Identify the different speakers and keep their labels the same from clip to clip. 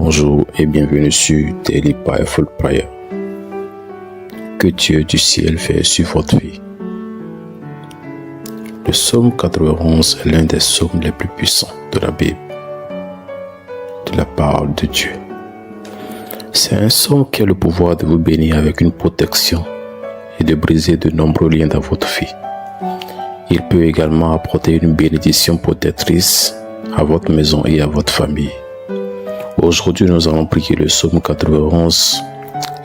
Speaker 1: Bonjour et bienvenue sur Daily Powerful Prayer. Que Dieu du ciel fait sur votre vie. Le psaume 91 est l'un des psaumes les plus puissants de la Bible, de la parole de Dieu. C'est un psaume qui a le pouvoir de vous bénir avec une protection et de briser de nombreux liens dans votre vie. Il peut également apporter une bénédiction protectrice à votre maison et à votre famille. Aujourd'hui, nous allons prier le psaume 91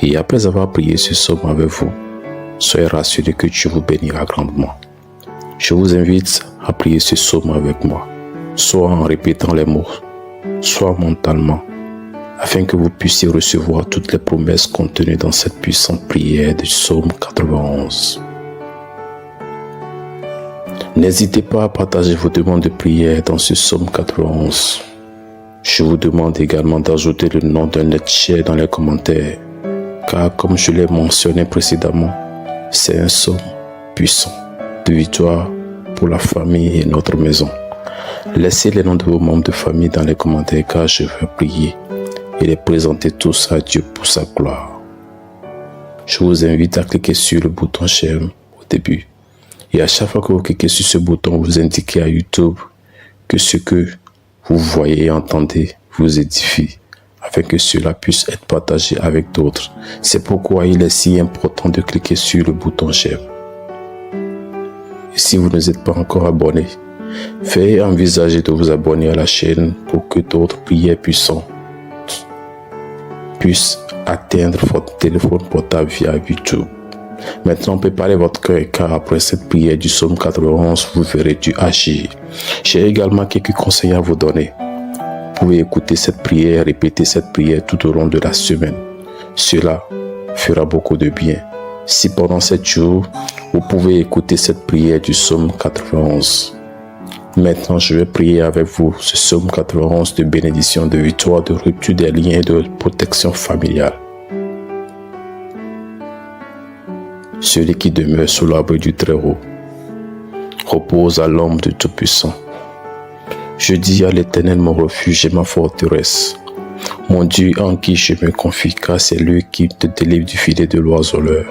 Speaker 1: et après avoir prié ce psaume avec vous, soyez rassurés que Dieu vous bénira grandement. Je vous invite à prier ce psaume avec moi, soit en répétant les mots, soit mentalement, afin que vous puissiez recevoir toutes les promesses contenues dans cette puissante prière du psaume 91. N'hésitez pas à partager vos demandes de prière dans ce psaume 91. Je vous demande également d'ajouter le nom d'un lettre dans les commentaires, car comme je l'ai mentionné précédemment, c'est un psaume puissant de victoire pour la famille et notre maison. Laissez les noms de vos membres de famille dans les commentaires, car je vais prier et les présenter tous à Dieu pour sa gloire. Je vous invite à cliquer sur le bouton j'aime au début. Et à chaque fois que vous cliquez sur ce bouton, vous indiquez à YouTube que ce que vous voyez et entendez vous édifie, afin que cela puisse être partagé avec d'autres. C'est pourquoi il est si important de cliquer sur le bouton j'aime. Et si vous ne êtes pas encore abonné, veuillez envisager de vous abonner à la chaîne pour que d'autres prières puissantes puissent atteindre votre téléphone portable via YouTube. Maintenant, préparez votre cœur, car après cette prière du psaume 91, vous verrez Dieu agir. J'ai également quelques conseils à vous donner. Vous pouvez écouter cette prière, répéter cette prière tout au long de la semaine. Cela fera beaucoup de bien. Si pendant 7 jours, vous pouvez écouter cette prière du psaume 91. Maintenant, je vais prier avec vous ce psaume 91 de bénédiction, de victoire, de rupture des liens et de protection familiale. Celui qui demeure sous l'abri du Très-Haut repose à l'ombre du Tout-Puissant. Je dis à l'Éternel mon refuge et ma forteresse, mon Dieu en qui je me confie, car c'est lui qui te délivre du filet de l'oiseleur,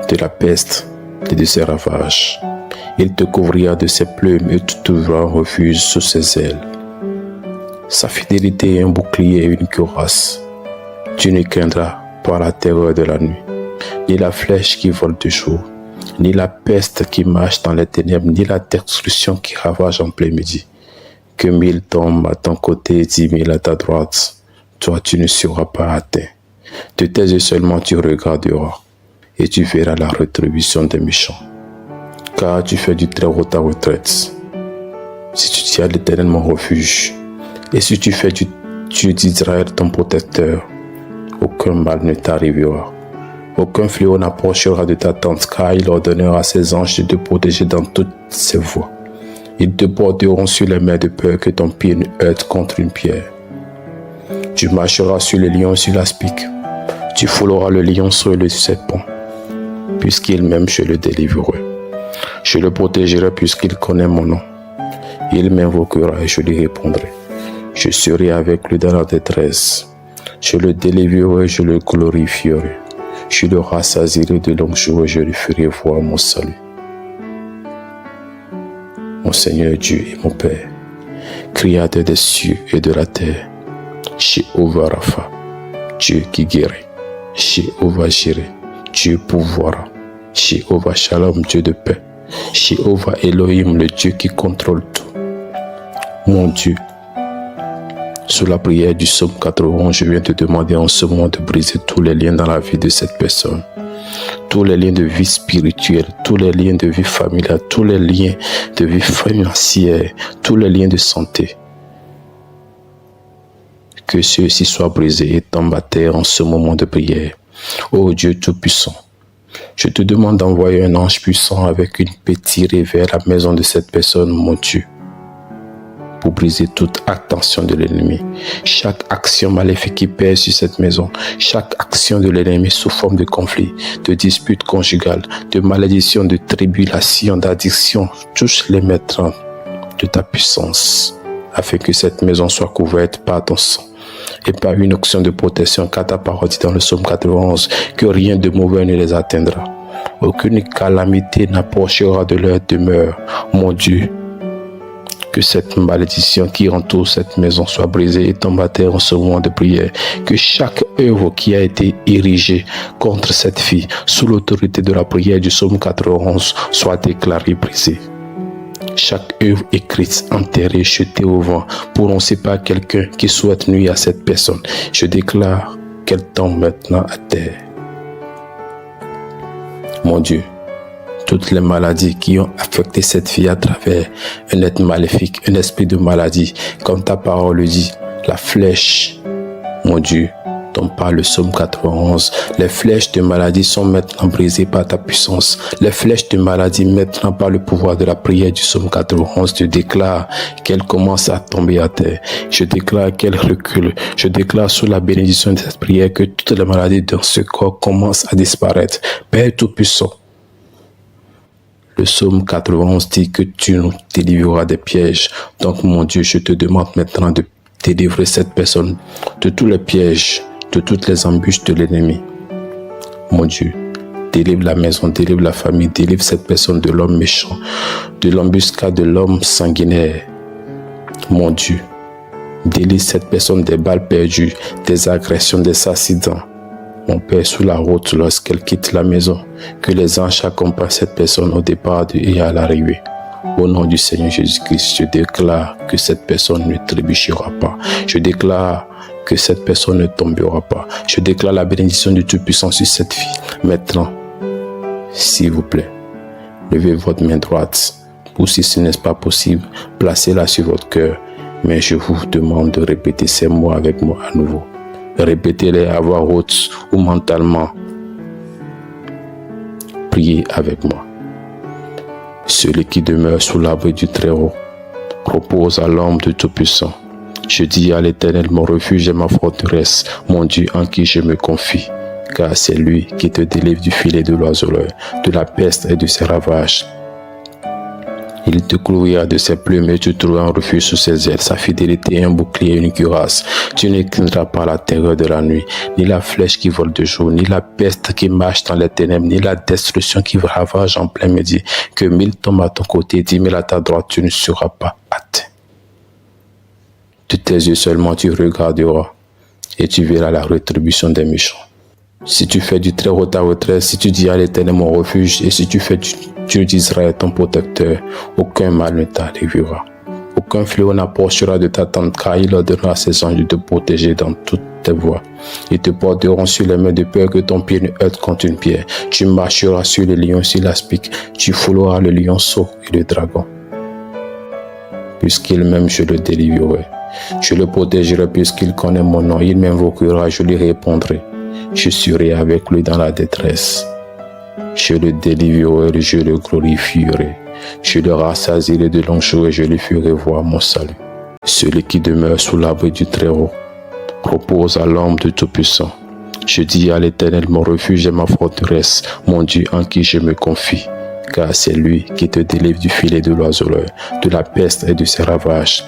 Speaker 1: de la peste et de ses ravages. Il te couvrira de ses plumes et tu trouveras un refuge sous ses ailes. Sa fidélité est un bouclier et une cuirasse. Tu ne craindras pas la terreur de la nuit, ni la flèche qui vole de jour, ni la peste qui marche dans les ténèbres, ni la destruction qui ravage en plein midi. Que 1000 tombent à ton côté et 10 000 à ta droite, toi tu ne seras pas atteint. De tes yeux seulement tu regarderas, et tu verras la rétribution des méchants. Car tu fais du Très-Haut ta retraite. Si tu dis à l'Éternel mon refuge, et si tu fais du Dieu d'Israël ton protecteur, aucun mal ne t'arrivera. Aucun fléau n'approchera de ta tente, car il ordonnera à ses anges de te protéger dans toutes ses voies. Ils te porteront sur les mains de peur que ton pied ne heurte contre une pierre. Tu marcheras sur le lion et sur l'aspic. Tu fouleras le lion sur le serpent, puisqu'il m'aime, je le délivrerai. Je le protégerai puisqu'il connaît mon nom. Il m'invoquera et je lui répondrai. Je serai avec lui dans la détresse. Je le délivrerai et je le glorifierai. Je le rassasierai de longs jours et je lui ferai voir mon salut. Mon Seigneur Dieu et mon Père, Créateur des cieux et de la terre, Jéhovah Rapha, Dieu qui guérit, Jéhovah Jireh, Dieu pourvoira, Jéhovah Shalom, Dieu de paix, Jéhovah Elohim, le Dieu qui contrôle tout. Mon Dieu, sous la prière du psaume 91, je viens te demander en ce moment de briser tous les liens dans la vie de cette personne. Tous les liens de vie spirituelle, tous les liens de vie familiale, tous les liens de vie financière, tous les liens de santé. Que ceux-ci soient brisés et tombent à terre en ce moment de prière. Ô Dieu Tout-Puissant, je te demande d'envoyer un ange puissant avec une paix tirée vers la maison de cette personne, mon Dieu, pour briser toute attention de l'ennemi. Chaque action maléfique qui pèse sur cette maison, chaque action de l'ennemi sous forme de conflit, de dispute conjugale, de malédiction, de tribulation, d'addiction, touche les maîtres de ta puissance, afin que cette maison soit couverte par ton sang. et par une action de protection, car ta parole dit dans le psaume 91 que rien de mauvais ne les atteindra. Aucune calamité n'approchera de leur demeure. Mon Dieu, que cette malédiction qui entoure cette maison soit brisée et tombe à terre en ce moment de prière. Que chaque œuvre qui a été érigée contre cette fille, sous l'autorité de la prière du psaume 91, soit déclarée brisée. Chaque œuvre écrite, enterrée, jetée au vent, pour on ne sait pas quelqu'un qui souhaite nuire à cette personne, je déclare qu'elle tombe maintenant à terre. Mon Dieu, toutes les maladies qui ont affecté cette fille à travers un être maléfique, un esprit de maladie, comme ta parole le dit, la flèche, mon Dieu, dont parle le psaume 91, les flèches de maladie sont maintenant brisées par ta puissance. Les flèches de maladie maintenant par le pouvoir de la prière du psaume 91, je déclare qu'elle commence à tomber à terre. Je déclare qu'elle recule. Je déclare sous la bénédiction de cette prière que toutes les maladies dans ce corps commencent à disparaître. Père Tout-Puissant, le psaume 91 dit que tu nous délivreras des pièges. Donc mon Dieu, je te demande maintenant de délivrer cette personne de tous les pièges, de toutes les embûches de l'ennemi. Mon Dieu, délivre la maison, délivre la famille, délivre cette personne de l'homme méchant, de l'embuscade de l'homme sanguinaire. Mon Dieu, délivre cette personne des balles perdues, des agressions, des accidents. Mon Père, sous la route, lorsqu'elle quitte la maison, que les anges accompagnent cette personne au départ et à l'arrivée. Au nom du Seigneur Jésus-Christ, je déclare que cette personne ne trébuchera pas. Je déclare que cette personne ne tombera pas. Je déclare la bénédiction du Tout-Puissant sur cette fille. Maintenant, s'il vous plaît, levez votre main droite. Ou si ce n'est pas possible, placez-la sur votre cœur. Mais je vous demande de répéter ces mots avec moi à nouveau. Répétez-les à voix haute ou mentalement. Priez avec moi. Celui qui demeure sous l'abri du Très-Haut repose à l'ombre du Tout-Puissant. Je dis à l'Éternel, mon refuge et ma forteresse, mon Dieu en qui je me confie, car c'est lui qui te délivre du filet de l'oiseleur, de la peste et de ses ravages. Il te couvrira de ses plumes et tu trouveras un refuge sous ses ailes. Sa fidélité est un bouclier et une cuirasse. Tu ne craindras pas la terreur de la nuit, ni la flèche qui vole de jour, ni la peste qui marche dans les ténèbres, ni la destruction qui ravage en plein midi. Que 1000 tombent à ton côté, 10 000 à ta droite, tu ne seras pas atteint. De tes yeux seulement tu regarderas et tu verras la rétribution des méchants. Si tu fais du Très-Haut ta retraite, si tu dis à l'Éternel mon refuge, et si tu fais du Dieu d'Israël ton protecteur, aucun mal ne t'arrivera. Aucun fléau n'approchera de ta tente, car il ordonnera à ses anges de te protéger dans toutes tes voies. Ils te porteront sur les mains de peur que ton pied ne heurte contre une pierre. Tu marcheras sur le lion, sur l'aspic, tu fouleras le lionceau et le dragon. Puisqu'il m'aime, je le délivrerai. Je le protégerai puisqu'il connaît mon nom. Il m'invoquera, je lui répondrai. Je serai avec lui dans la détresse. Je le délivrerai, je le glorifierai. Je le rassasierai de longs jours et je lui ferai voir mon salut. Celui qui demeure sous l'abri du Très-Haut repose à l'ombre du Tout-Puissant. Je dis à l'Éternel, mon refuge et ma forteresse, mon Dieu en qui je me confie, car c'est lui qui te délivre du filet de l'oiseleur, de la peste et de ses ravages.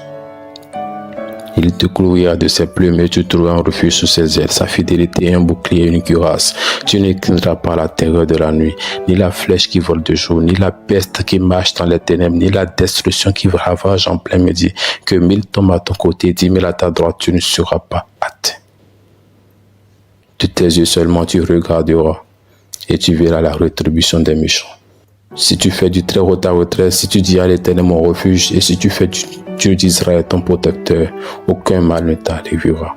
Speaker 1: Il te couvrira de ses plumes et tu trouveras un refuge sous ses ailes. Sa fidélité est un bouclier et une cuirasse. Tu ne craindras pas la terreur de la nuit, ni la flèche qui vole de jour, ni la peste qui marche dans les ténèbres, ni la destruction qui ravage en plein midi. Que 1000 tombent à ton côté, 10 000 à ta droite, tu ne seras pas atteint. De tes yeux seulement tu regarderas et tu verras la rétribution des méchants. Si tu fais du Très-Haut ta retraite, si tu dis à l'Éternel mon refuge, et si tu fais du Dieu d'Israël ton protecteur, aucun mal ne t'arrivera.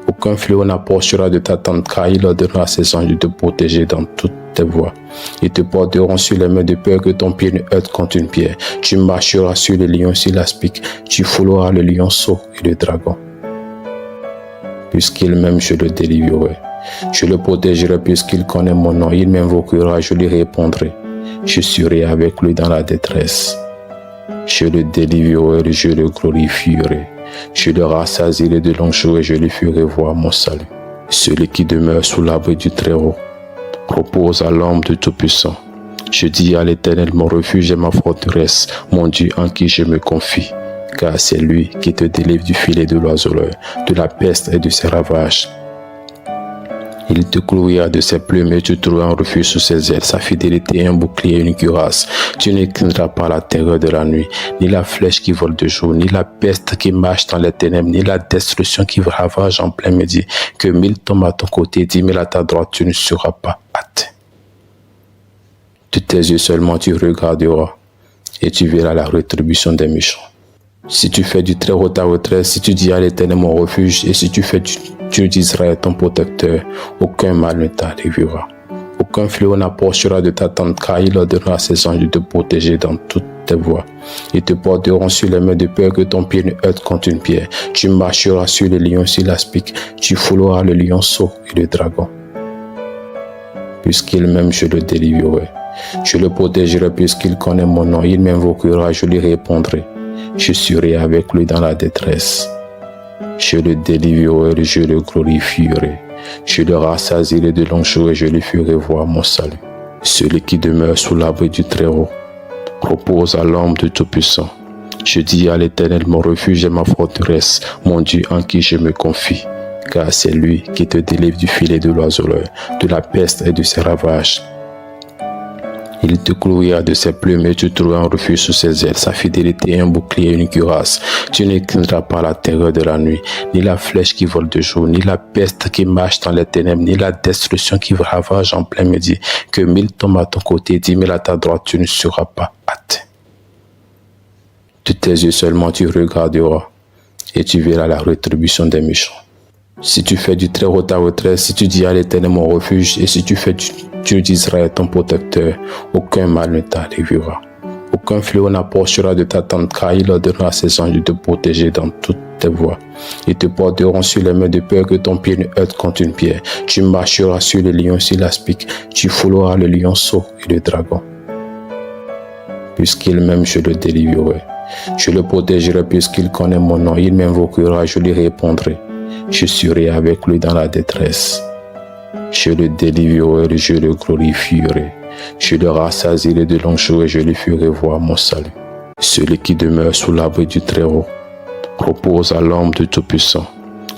Speaker 1: Aucun fléau n'approchera de ta tente, car il ordonnera à ses anges de te protéger dans toutes tes voies. Ils te porteront sur les mains de peur que ton pied ne heurte contre une pierre. Tu marcheras sur le lion, sur l'aspic, tu fouleras le lionceau et le dragon. Puisqu'il m'aime, je le délivrerai. Je le protégerai puisqu'il connaît mon nom. Il m'invoquera, je lui répondrai. Je serai avec lui dans la détresse. Je le délivrerai, je le glorifierai. Je le rassasierai de longs jours et je lui ferai voir mon salut. Celui qui demeure sous l'abri du Très-Haut repose à l'ombre du Tout-Puissant. Je dis à l'Éternel mon refuge et ma forteresse, mon Dieu en qui je me confie, car c'est lui qui te délivre du filet de l'oiseleur, de la peste et de ses ravages. Il te couvrir de ses plumes et tu trouveras un refuge sous ses ailes. Sa fidélité est un bouclier et une cuirasse. Tu ne craindras pas la terreur de la nuit, ni la flèche qui vole de jour, ni la peste qui marche dans les ténèbres, ni la destruction qui ravage en plein midi. Que 1000 tombent à ton côté, 10 000 à ta droite, tu ne seras pas atteint. De tes yeux seulement tu regarderas et tu verras la rétribution des méchants. Si tu fais du Très-Haut ta retraite, si tu dis à l'Éternel mon refuge, et si tu fais du Dieu d'Israël ton protecteur, aucun mal ne t'arrivera. Aucun fléau n'approchera de ta tente, car il ordonnera à ses anges de te protéger dans toutes tes voies. Ils te porteront sur les mains de peur que ton pied ne heurte contre une pierre. Tu marcheras sur les lions, sur l'aspic, tu fouleras le lionceau et le dragon. Puisqu'il m'aime, je le délivrerai. Je le protégerai puisqu'il connaît mon nom. Il m'invoquera, je lui répondrai. Je serai avec lui dans la détresse. Je le délivrerai, je le glorifierai. Je le rassasierai de longs jours et je lui ferai voir mon salut. Celui qui demeure sous l'abri du Très-Haut repose à l'ombre du Tout-Puissant. Je dis à l'Éternel, mon refuge et ma forteresse, mon Dieu en qui je me confie. Car c'est lui qui te délivre du filet de l'oiseleur, de la peste et de ses ravages. Il te couvrira de ses plumes et tu trouveras un refuge sous ses ailes. Sa fidélité est un bouclier et une cuirasse. Tu ne craindras pas la terreur de la nuit, ni la flèche qui vole de jour, ni la peste qui marche dans les ténèbres, ni la destruction qui ravage en plein midi. Que 1000 tombent à ton côté, 10 000 à ta droite, tu ne seras pas atteint. De tes yeux seulement tu regarderas et tu verras la rétribution des méchants. Si tu fais du Très-Haut ta retraite, si tu dis à l'Éternel mon refuge, et si tu fais du Dieu d'Israël ton protecteur, aucun mal ne t'arrivera. Aucun fléau n'approchera de ta tente, car il ordonnera à ses anges de te protéger dans toutes tes voies. Ils te porteront sur les mains de peur que ton pied ne heurte contre une pierre. Tu marcheras sur les lions, sur l'aspic, tu fouleras le lionceau et le dragon. Puisqu'il m'aime, je le délivrerai. Je le protégerai puisqu'il connaît mon nom. Il m'invoquera, je lui répondrai. Je serai avec lui dans la détresse. Je le délivrerai, je le glorifierai. Je le rassasierai de longs jours et je lui ferai voir mon salut. Celui qui demeure sous l'abri du Très-Haut repose à l'ombre du Tout-Puissant.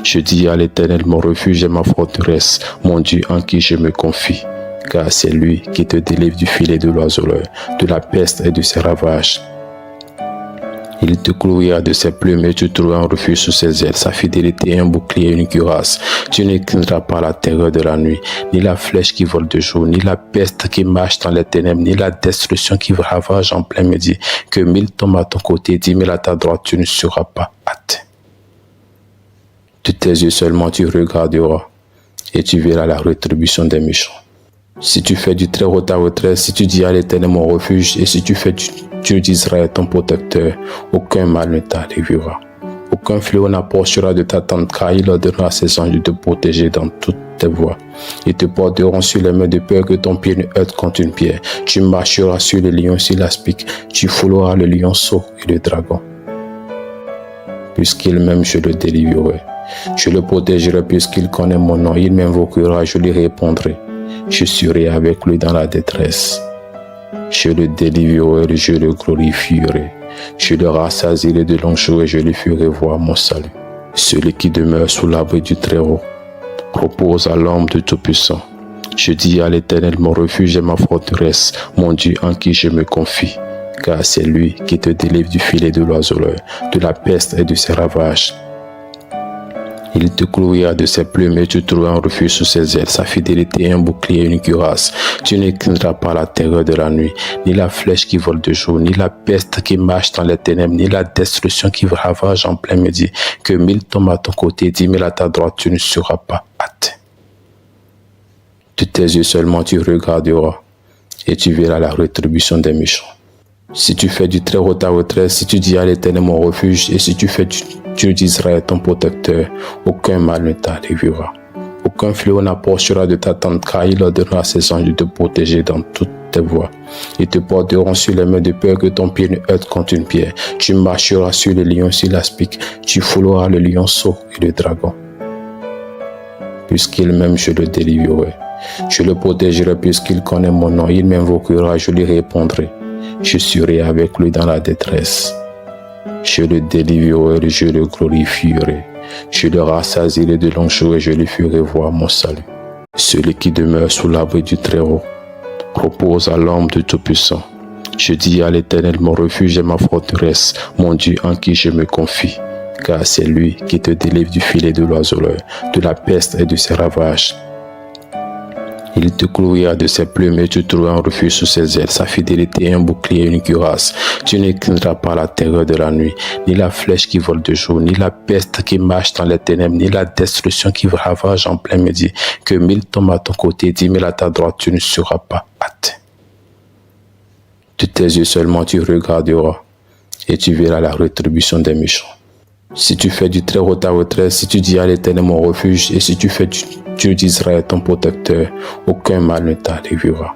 Speaker 1: Je dis à l'Éternel, mon refuge et ma forteresse, mon Dieu en qui je me confie. Car c'est lui qui te délivre du filet de l'oiseleur, de la peste et de ses ravages. Il te couvrira de ses plumes et tu trouveras un refuge sous ses ailes. Sa fidélité est un bouclier et une cuirasse. Tu ne craindras pas la terreur de la nuit, ni la flèche qui vole de jour, ni la peste qui marche dans les ténèbres, ni la destruction qui ravage en plein midi. Que 1000 tombent à ton côté, 10 000 à ta droite, tu ne seras pas atteint. De tes yeux seulement tu regarderas et tu verras la rétribution des méchants. Si tu fais du Très-Haut ta retraite, si tu dis à l'Éternel mon refuge, et si tu fais du Dieu d'Israël ton protecteur, aucun mal ne t'arrivera. Aucun fléau n'approchera de ta tente, car il ordonnera à ses anges de te protéger dans toutes tes voies. Ils te porteront sur les mains de peur que ton pied ne heurte contre une pierre. Tu marcheras sur les lions, sur l'aspic, tu fouleras le lionceau et le dragon. Puisqu'il m'aime, je le délivrerai. Je le protégerai puisqu'il connaît mon nom. Il m'invoquera, je lui répondrai. Je serai avec lui dans la détresse. Je le délivrerai, je le glorifierai. Je le rassasierai de longs jours et je lui ferai voir mon salut. Celui qui demeure sous l'abri du Très-Haut repose à l'ombre du Tout-Puissant. Je dis à l'Éternel, mon refuge et ma forteresse, mon Dieu en qui je me confie. Car c'est lui qui te délivre du filet de l'oiseleur, de la peste et de ses ravages. Il te couvrira de ses plumes et tu trouveras un refuge sous ses ailes. Sa fidélité est un bouclier et une cuirasse. Tu ne craindras pas la terreur de la nuit, ni la flèche qui vole de jour, ni la peste qui marche dans les ténèbres, ni la destruction qui ravage en plein midi. Que 1000 tombent à ton côté, 10 000 à ta droite, tu ne seras pas atteint. De tes yeux seulement tu regarderas et tu verras la rétribution des méchants. Si tu fais du Très-Haut ta retraite, si tu dis à l'Éternel mon refuge, et si tu fais du Dieu d'Israël ton protecteur, aucun mal ne t'arrivera. Aucun fléau n'approchera de ta tente, car il ordonnera à ses anges de te protéger dans toutes tes voies. Ils te porteront sur les mains de peur que ton pied ne heurte contre une pierre. Tu marcheras sur les lions, sur l'aspic, tu fouleras le lionceau et le dragon. Puisqu'il m'aime, je le délivrerai. Je le protégerai puisqu'il connaît mon nom. Il m'invoquera, je lui répondrai. Je serai avec lui dans la détresse. Je le délivrerai, je le glorifierai. Je le rassasierai de longs jours et je lui ferai voir mon salut. Celui qui demeure sous l'abri du Très-Haut repose à l'ombre du Tout-Puissant. Je dis à l'Éternel, mon refuge et ma forteresse, mon Dieu en qui je me confie. Car c'est lui qui te délivre du filet de l'oiseleur, de la peste et de ses ravages. Il te couvrira de ses plumes et tu trouveras un refuge sous ses ailes. Sa fidélité est un bouclier et une cuirasse. Tu ne craindras pas la terreur de la nuit, ni la flèche qui vole de jour, ni la peste qui marche dans les ténèbres, ni la destruction qui ravage en plein midi. Que 1000 tombent à ton côté, 10 000 à ta droite, tu ne seras pas atteint. De tes yeux seulement tu regarderas et tu verras la rétribution des méchants. Si tu fais du Très-Haut ta retraite, si tu dis à l'Éternel mon refuge, et si tu fais du Dieu d'Israël ton protecteur, aucun mal ne t'arrivera.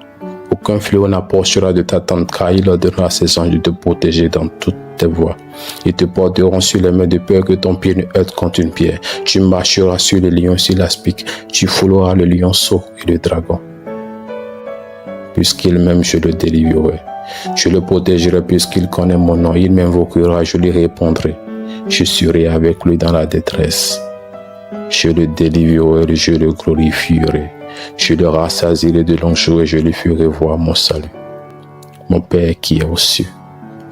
Speaker 1: Aucun fléau n'approchera de ta tente, car il ordonnera à ses anges de te protéger dans toutes tes voies. Ils te porteront sur les mains de peur que ton pied ne heurte contre une pierre. Tu marcheras sur le lion, sur l'aspic, tu fouleras le lionceau et le dragon. Puisqu'il m'aime, je le délivrerai. Je le protégerai puisqu'il connaît mon nom. Il m'invoquera, je lui répondrai. Je serai avec lui dans la détresse. Je le délivrerai, je le glorifierai. Je le rassasierai de longs jours et je lui ferai voir mon salut. Mon Père qui est aux cieux,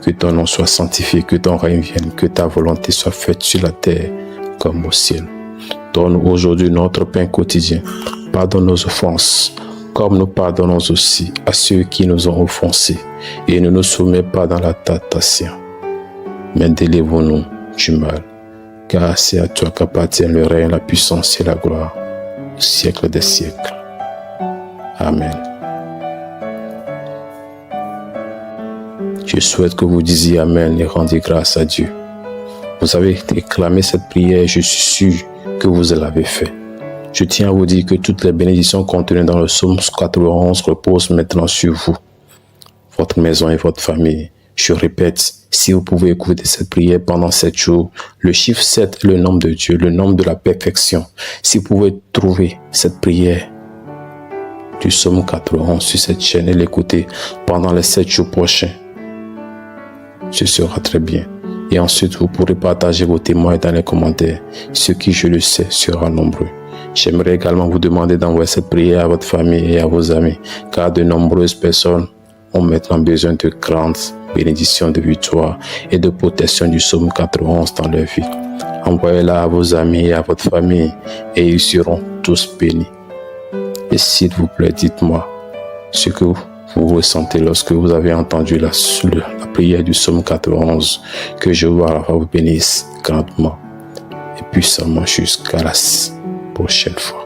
Speaker 1: que ton nom soit sanctifié, que ton règne vienne, que ta volonté soit faite sur la terre comme au ciel. Donne aujourd'hui notre pain quotidien. Pardonne nos offenses, comme nous pardonnons aussi à ceux qui nous ont offensés. Et ne nous soumets pas dans la tentation, mais délivre-nous du mal. Car c'est à toi qu'appartient le règne, la puissance et la gloire, au siècle des siècles. Amen. Je souhaite que vous disiez Amen et rendiez grâce à Dieu. Vous avez réclamé cette prière et je suis sûr que vous l'avez fait. Je tiens à vous dire que toutes les bénédictions contenues dans le psaume 91 reposent maintenant sur vous, votre maison et votre famille. Je répète, si vous pouvez écouter cette prière pendant 7 jours, le chiffre 7 est le nombre de Dieu, le nombre de la perfection. Si vous pouvez trouver cette prière du psaume 91 sur cette chaîne et l'écouter pendant les 7 jours prochains, ce sera très bien. Et ensuite, vous pourrez partager vos témoins dans les commentaires. Ceux qui, je le sais, sera nombreux. J'aimerais également vous demander d'envoyer cette prière à votre famille et à vos amis, car de nombreuses personnes ont maintenant besoin de grandes bénédictions de victoire et de protection du psaume 91 dans leur vie. Envoyez-la à vos amis et à votre famille et ils seront tous bénis. Et s'il vous plaît, dites-moi ce que vous ressentez lorsque vous avez entendu la prière du psaume 91. Que Jésus vous bénisse grandement et puissamment jusqu'à la prochaine fois.